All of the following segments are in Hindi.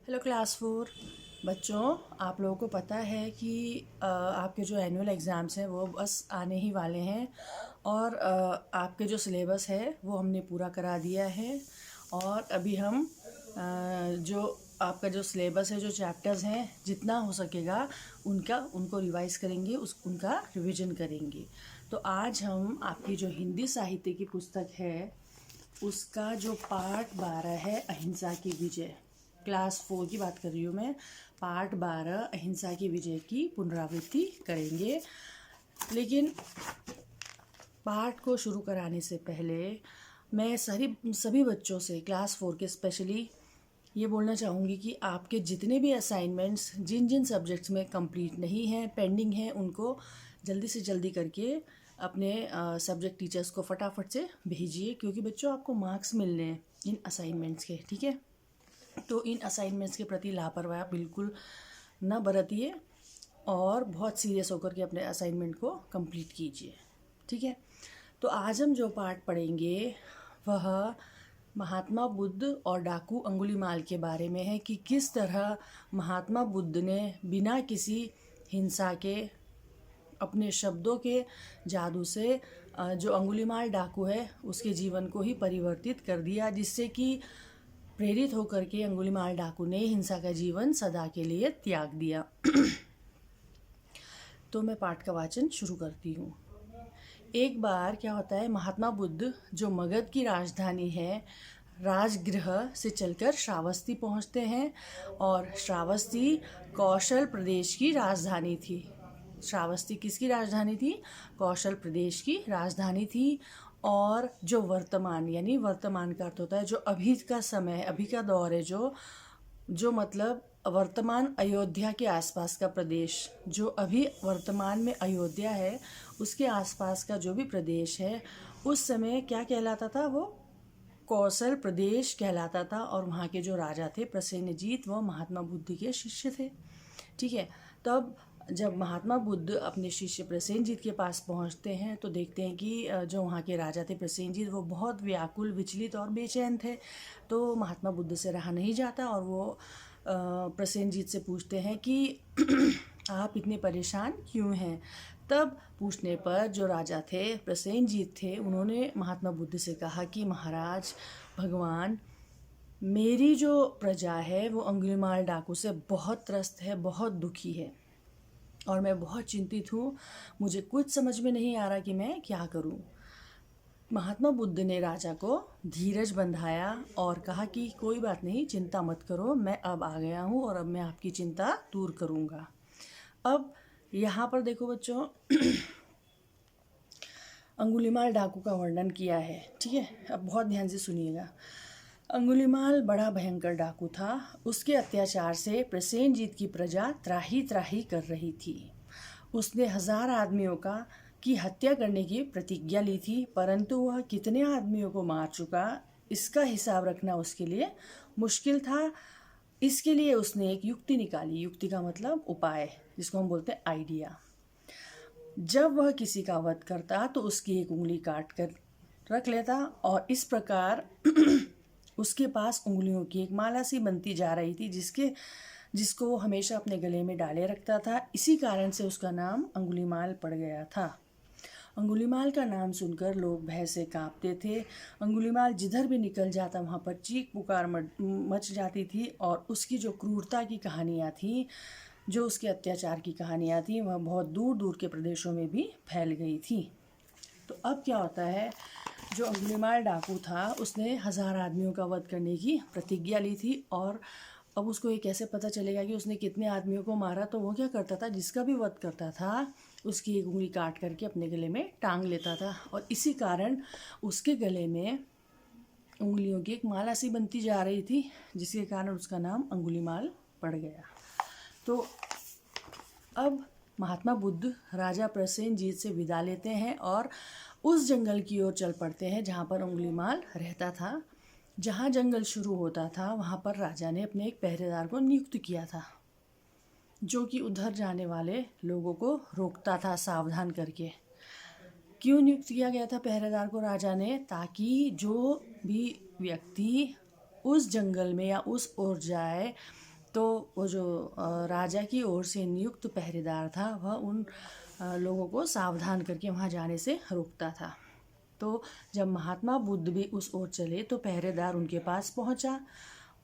हेलो क्लास 4 बच्चों, आप लोगों को पता है कि आपके जो एनुअल एग्ज़ाम्स हैं वो बस आने ही वाले हैं। और आपके जो सिलेबस है वो हमने पूरा करा दिया है। और अभी हम जो आपका जो सिलेबस है, जो चैप्टर्स हैं, जितना हो सकेगा उनको रिवाइज़ करेंगे, उनका रिवीजन करेंगे। तो आज हम आपकी जो हिंदी साहित्य की पुस्तक है उसका जो पार्ट 12 है, अहिंसा की विजय, क्लास 4 की बात कर रही हूँ मैं। पार्ट 12 अहिंसा की विजय की पुनरावृत्ति करेंगे। लेकिन पार्ट को शुरू कराने से पहले मैं सभी बच्चों से, क्लास 4 के स्पेशली, ये बोलना चाहूँगी कि आपके जितने भी असाइनमेंट्स जिन जिन सब्जेक्ट्स में कंप्लीट नहीं हैं, पेंडिंग हैं, उनको जल्दी से जल्दी करके अपने सब्जेक्ट टीचर्स को फटाफट से भेजिए, क्योंकि बच्चों आपको मार्क्स मिलने हैं इन असाइनमेंट्स के। ठीक है, तो इन असाइनमेंट्स के प्रति लापरवाही बिल्कुल न बरतिए और बहुत सीरियस होकर के अपने असाइनमेंट को कंप्लीट कीजिए। ठीक है, तो आज हम जो पार्ट पढ़ेंगे वह महात्मा बुद्ध और डाकू अंगुलीमाल के बारे में है, कि किस तरह महात्मा बुद्ध ने बिना किसी हिंसा के, अपने शब्दों के जादू से जो अंगुलीमाल डाकू है उसके जीवन को ही परिवर्तित कर दिया, जिससे कि प्रेरित होकर के अंगुलीमाल डाकू ने हिंसा का जीवन सदा के लिए त्याग दिया। तो मैं पाठ का वाचन शुरू करती हूँ। एक बार क्या होता है, महात्मा बुद्ध जो मगध की राजधानी है राजगृह से चलकर श्रावस्ती पहुँचते हैं। और श्रावस्ती कौशल प्रदेश की राजधानी थी। श्रावस्ती किसकी राजधानी थी? कौशल प्रदेश की राजधानी थी। और जो वर्तमान, यानी वर्तमान का अर्थ होता है जो अभी का समय, अभी का दौर है, जो मतलब वर्तमान अयोध्या के आसपास का प्रदेश, जो अभी वर्तमान में अयोध्या है उसके आसपास का जो भी प्रदेश है, उस समय क्या कहलाता था? वो कौशल प्रदेश कहलाता था। और वहाँ के जो राजा थे प्रसेनजीत, वो महात्मा बुद्ध के शिष्य थे। ठीक है, तब जब महात्मा बुद्ध अपने शिष्य प्रसेनजीत के पास पहुँचते हैं तो देखते हैं कि जो वहाँ के राजा थे प्रसेनजीत, वो बहुत व्याकुल, विचलित और बेचैन थे। तो महात्मा बुद्ध से रहा नहीं जाता और वो प्रसेनजीत से पूछते हैं कि आप इतने परेशान क्यों हैं? तब पूछने पर जो राजा थे प्रसेनजीत थे, उन्होंने महात्मा बुद्ध से कहा कि महाराज, भगवान, मेरी जो प्रजा है वो अंगुलीमाल डाकू से बहुत त्रस्त है, बहुत दुखी है और मैं बहुत चिंतित हूँ। मुझे कुछ समझ में नहीं आ रहा कि मैं क्या करूँ। महात्मा बुद्ध ने राजा को धीरज बंधाया और कहा कि कोई बात नहीं, चिंता मत करो, मैं अब आ गया हूँ और अब मैं आपकी चिंता दूर करूँगा। अब यहाँ पर देखो बच्चों, अंगुलीमाल डाकू का वर्णन किया है। ठीक है, अब बहुत ध्यान से सुनिएगा। अंगुलीमाल बड़ा भयंकर डाकू था। उसके अत्याचार से प्रसेनजीत की प्रजा त्राही त्राही कर रही थी। उसने 1000 आदमियों की हत्या करने की प्रतिज्ञा ली थी, परंतु वह कितने आदमियों को मार चुका इसका हिसाब रखना उसके लिए मुश्किल था। इसके लिए उसने एक युक्ति निकाली। युक्ति का मतलब उपाय, जिसको हम बोलते हैं आइडिया। जब वह किसी का वध करता तो उसकी एक उंगली काट कर रख लेता और इस प्रकार उसके पास उंगलियों की एक माला सी बनती जा रही थी, जिसको वो हमेशा अपने गले में डाले रखता था। इसी कारण से उसका नाम अंगुलीमाल पड़ गया था। अंगुलीमाल का नाम सुनकर लोग भय से कांपते थे। अंगुलीमाल जिधर भी निकल जाता वहाँ पर चीख पुकार मच जाती थी और उसकी जो क्रूरता की कहानियाँ थीं, जो उसके अत्याचार की कहानियाँ थीं, वह बहुत दूर दूर के प्रदेशों में भी फैल गई थी। तो अब क्या होता है, जो अंगुलीमाल डाकू था उसने 1000 आदमियों का वध करने की प्रतिज्ञा ली थी। और अब उसको ये कैसे पता चलेगा कि उसने कितने आदमियों को मारा? तो वो क्या करता था, जिसका भी वध करता था उसकी एक उंगली काट करके अपने गले में टांग लेता था और इसी कारण उसके गले में उंगलियों की एक माला सी बनती जा रही थी, जिसके कारण उसका नाम अंगुलीमाल पड़ गया। तो अब महात्मा बुद्ध राजा प्रसेनजीत से विदा लेते हैं और उस जंगल की ओर चल पड़ते हैं जहाँ पर अंगुलीमाल रहता था। जहाँ जंगल शुरू होता था वहाँ पर राजा ने अपने एक पहरेदार को नियुक्त किया था, जो कि उधर जाने वाले लोगों को रोकता था सावधान करके। क्यों नियुक्त किया गया था पहरेदार को राजा ने? ताकि जो भी व्यक्ति उस जंगल में या उस ओर जाए तो वो जो राजा की ओर से नियुक्त पहरेदार था वह उन लोगों को सावधान करके वहाँ जाने से रोकता था। तो जब महात्मा बुद्ध भी उस ओर चले तो पहरेदार उनके पास पहुंचा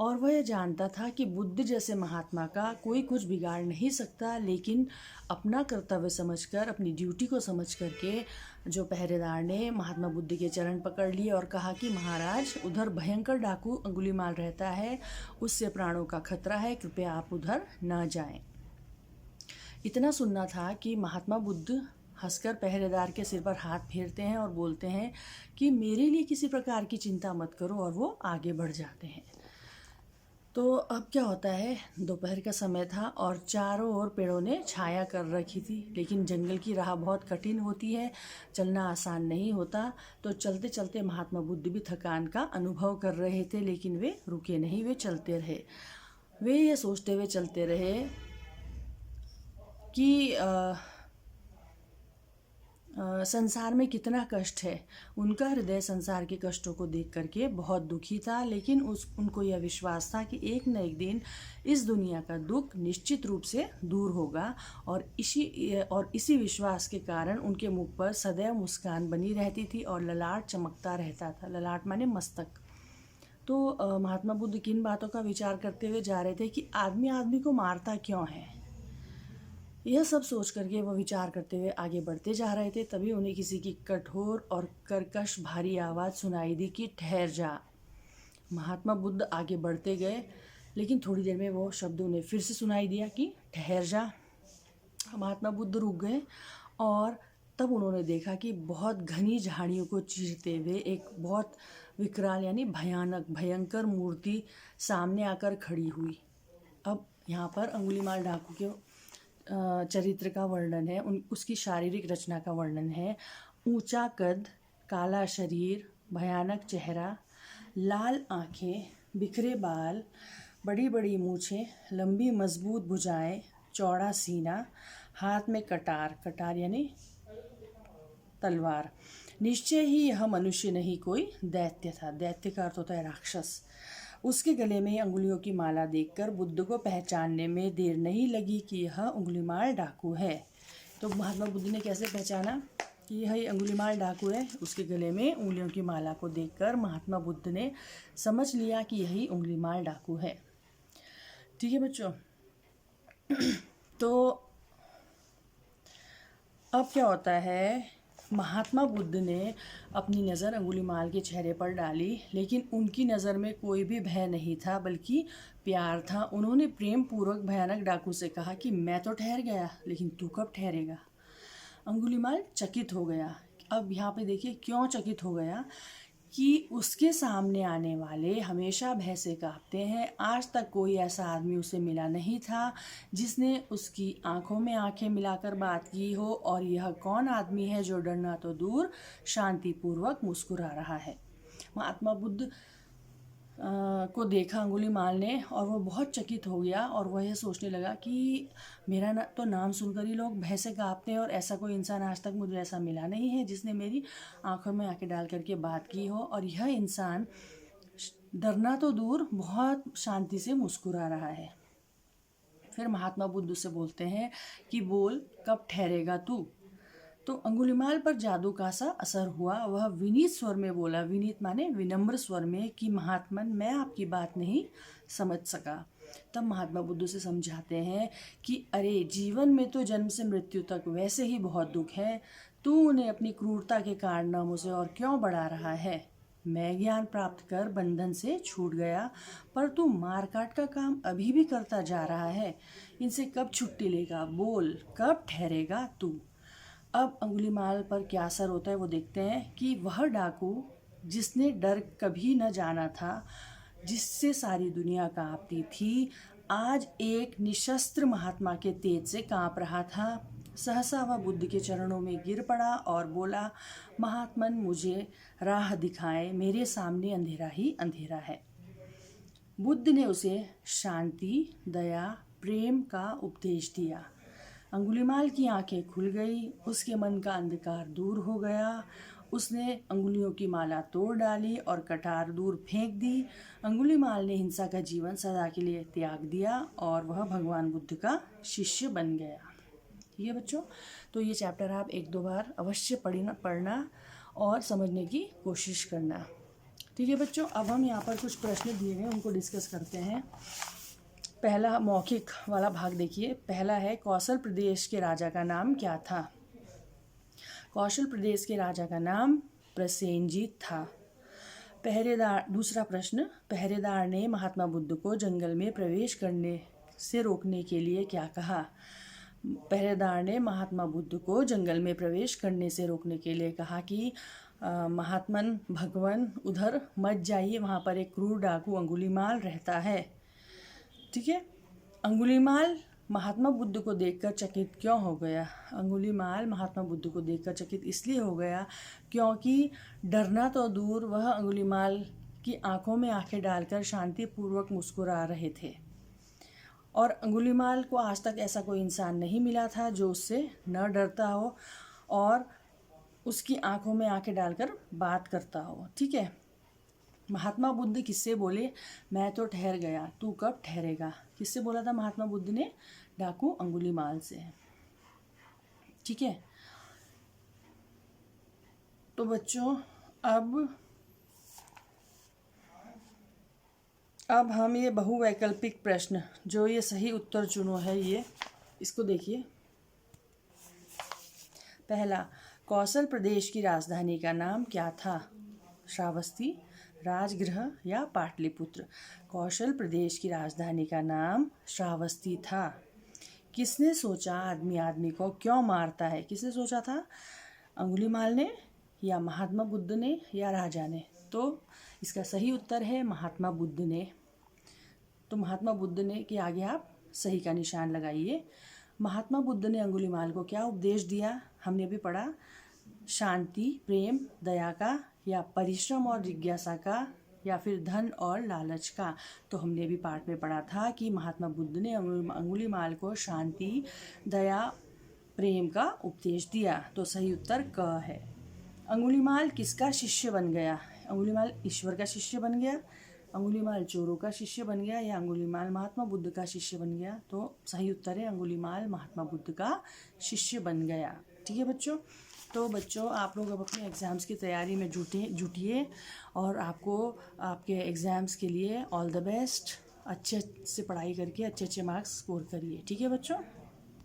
और वह यह जानता था कि बुद्ध जैसे महात्मा का कोई कुछ बिगाड़ नहीं सकता, लेकिन अपना कर्तव्य समझकर, अपनी ड्यूटी को समझ करके जो पहरेदार ने महात्मा बुद्ध के चरण पकड़ लिए और कहा कि महाराज, उधर भयंकर डाकू अंगुलीमाल रहता है, उससे प्राणों का खतरा है, कृपया आप उधर न जाएं। इतना सुनना था कि महात्मा बुद्ध हंसकर पहरेदार के सिर पर हाथ फेरते हैं और बोलते हैं कि मेरे लिए किसी प्रकार की चिंता मत करो, और वो आगे बढ़ जाते हैं। तो अब क्या होता है, दोपहर का समय था और चारों ओर पेड़ों ने छाया कर रखी थी, लेकिन जंगल की राह बहुत कठिन होती है, चलना आसान नहीं होता। तो चलते चलते महात्मा बुद्ध भी थकान का अनुभव कर रहे थे, लेकिन वे रुके नहीं, वे चलते रहे। वे ये सोचते हुए चलते रहे कि संसार में कितना कष्ट है। उनका हृदय संसार के कष्टों को देख करके बहुत दुखी था, लेकिन उनको यह विश्वास था कि एक न एक दिन इस दुनिया का दुख निश्चित रूप से दूर होगा, और इसी विश्वास के कारण उनके मुख पर सदैव मुस्कान बनी रहती थी और ललाट चमकता रहता था। ललाट माने मस्तक। तो महात्मा बुद्ध किन बातों का विचार करते हुए जा रहे थे कि आदमी आदमी को मारता क्यों है। यह सब सोच करके वह विचार करते हुए आगे बढ़ते जा रहे थे। तभी उन्हें किसी की कठोर और कर्कश भारी आवाज़ सुनाई दी कि ठहर जा। महात्मा बुद्ध आगे बढ़ते गए, लेकिन थोड़ी देर में वो शब्द उन्हें फिर से सुनाई दिया कि ठहर जा। महात्मा बुद्ध रुक गए और तब उन्होंने देखा कि बहुत घनी झाड़ियों को चीरते हुए एक बहुत विकराल यानी भयानक भयंकर मूर्ति सामने आकर खड़ी हुई। अब यहाँ पर अंगुलीमाल डाकू के चरित्र का वर्णन है, उसकी शारीरिक रचना का वर्णन है। ऊंचा कद, काला शरीर, भयानक चेहरा, लाल आंखें, बिखरे बाल, बड़ी बड़ी मूछें, लंबी मजबूत भुजाएं, चौड़ा सीना, हाथ में कटार, कटार यानी तलवार। निश्चय ही यह मनुष्य नहीं कोई दैत्य था। दैत्य का अर्थ होता है राक्षस। उसके गले में अंगुलियों की माला देखकर बुद्ध को पहचानने में देर नहीं लगी कि यह अंगुलीमाल डाकू है। तो महात्मा बुद्ध ने कैसे पहचाना कि यह अंगुलीमाल डाकू है? उसके गले में उंगलियों की माला को देखकर महात्मा बुद्ध ने समझ लिया कि यही अंगुलीमाल डाकू है। ठीक है बच्चों। तो अब क्या होता है, महात्मा बुद्ध ने अपनी नज़र अंगुलीमाल के चेहरे पर डाली, लेकिन उनकी नज़र में कोई भी भय नहीं था, बल्कि प्यार था। उन्होंने प्रेम पूर्वक भयानक डाकू से कहा कि मैं तो ठहर गया, लेकिन तू कब ठहरेगा। अंगुलीमाल चकित हो गया। अब यहाँ पे देखिए क्यों चकित हो गया कि उसके सामने आने वाले हमेशा भय से कांपते हैं। आज तक कोई ऐसा आदमी उसे मिला नहीं था जिसने उसकी आंखों में आंखें मिलाकर बात की हो, और यह कौन आदमी है जो डरना तो दूर शांतिपूर्वक मुस्कुरा रहा है। महात्मा बुद्ध को देखा अंगुलीमाल ने और वो बहुत चकित हो गया, और वह यह सोचने लगा कि मेरा तो नाम सुनकर ही लोग भय से कांपते हैं, और ऐसा कोई इंसान आज तक मुझे ऐसा मिला नहीं है जिसने मेरी आंखों में आंखें डाल करके बात की हो, और यह इंसान डरना तो दूर बहुत शांति से मुस्कुरा रहा है। फिर महात्मा बुद्ध से बोलते हैं कि बोल, कब ठहरेगा तू। तो अंगुलीमाल पर जादू का सा असर हुआ। वह विनीत स्वर में बोला, विनीत माने विनम्र स्वर में, कि महात्मन, मैं आपकी बात नहीं समझ सका। तब महात्मा बुद्ध से समझाते हैं कि अरे, जीवन में तो जन्म से मृत्यु तक वैसे ही बहुत दुख है, तू उन्हें अपनी क्रूरता के कारनामों से और क्यों बढ़ा रहा है। मैं ज्ञान प्राप्त कर बंधन से छूट गया, पर तू मारकाट का काम अभी भी करता जा रहा है। इनसे कब छुट्टी लेगा, बोल, कब ठहरेगा तू। अब अंगुलीमाल पर क्या असर होता है वो देखते हैं कि वह डाकू जिसने डर कभी न जाना था, जिससे सारी दुनिया कांपती थी, आज एक निशस्त्र महात्मा के तेज से कांप रहा था। सहसा वह बुद्ध के चरणों में गिर पड़ा और बोला, महात्मन, मुझे राह दिखाएं, मेरे सामने अंधेरा ही अंधेरा है। बुद्ध ने उसे शांति, दया, प्रेम का उपदेश दिया। अंगुलीमाल की आंखें खुल गई, उसके मन का अंधकार दूर हो गया उसने अंगुलियों की माला तोड़ डाली और कटार दूर फेंक दी। अंगुलीमाल ने हिंसा का जीवन सदा के लिए त्याग दिया और वह भगवान बुद्ध का शिष्य बन गया। ठीक है बच्चों, तो ये चैप्टर आप 1-2 बार अवश्य पढ़ना और समझने की कोशिश करना। ठीक है बच्चों, अब हम यहाँ पर कुछ प्रश्न दिए गए उनको डिस्कस करते हैं। पहला मौखिक वाला भाग देखिए। पहला है कौशल प्रदेश के राजा का नाम क्या था? कौशल प्रदेश के राजा का नाम प्रसेनजीत था। पहरेदार, दूसरा प्रश्न, पहरेदार ने महात्मा बुद्ध को जंगल में प्रवेश करने से रोकने के लिए क्या कहा? पहरेदार ने महात्मा बुद्ध को जंगल में प्रवेश करने से रोकने के लिए कहा कि महात्मन भगवान उधर मत जाइए, वहाँ पर एक क्रूर डाकू अंगुलीमाल रहता है। ठीक है, अंगुलीमाल महात्मा बुद्ध को देखकर चकित क्यों हो गया? अंगुलीमाल महात्मा बुद्ध को देखकर चकित इसलिए हो गया क्योंकि डरना तो दूर, वह अंगुलीमाल की आंखों में आंखें डालकर शांतिपूर्वक मुस्कुरा रहे थे और अंगुलीमाल को आज तक ऐसा कोई इंसान नहीं मिला था जो उससे न डरता हो और उसकी आंखों में आंखें डालकर बात करता हो। ठीक है, महात्मा बुद्ध किससे बोले? मैं तो ठहर गया, तू कब ठहरेगा? किससे बोला था महात्मा बुद्ध ने? डाकू अंगुलीमाल से। ठीक है, तो बच्चों अब हम ये बहुवैकल्पिक प्रश्न, जो ये सही उत्तर चुनो है, ये इसको देखिए। पहला, कौशल प्रदेश की राजधानी का नाम क्या था? श्रावस्ती, राजगृह या पाटलिपुत्र? कौशल प्रदेश की राजधानी का नाम श्रावस्ती था। किसने सोचा आदमी आदमी को क्यों मारता है? किसने सोचा था? अंगुलीमाल ने या महात्मा बुद्ध ने या राजा ने? तो इसका सही उत्तर है महात्मा बुद्ध ने। तो महात्मा बुद्ध ने के आगे आप सही का निशान लगाइए। महात्मा बुद्ध ने अंगुलीमाल को क्या उपदेश दिया? हमने भी पढ़ा, शांति, प्रेम, दया का, या परिश्रम और जिज्ञासा का, या फिर धन और लालच का। तो हमने भी पाठ में पढ़ा था कि महात्मा बुद्ध ने अंगुलीमाल को शांति, दया, प्रेम का उपदेश दिया। तो सही उत्तर क है। अंगुलीमाल किसका शिष्य बन गया? अंगुलीमाल ईश्वर का शिष्य बन गया, अंगुलीमाल चोरों का शिष्य बन गया, या अंगुलीमाल महात्मा बुद्ध का शिष्य बन गया? तो सही उत्तर है अंगुलीमाल महात्मा बुद्ध का शिष्य बन गया। ठीक है बच्चों, तो बच्चों आप लोग अब अपने एग्ज़ाम्स की तैयारी में जुटिए और आपको आपके एग्ज़ाम्स के लिए ऑल द बेस्ट। अच्छे से पढ़ाई करके अच्छे मार्क्स स्कोर करिए। ठीक है बच्चों।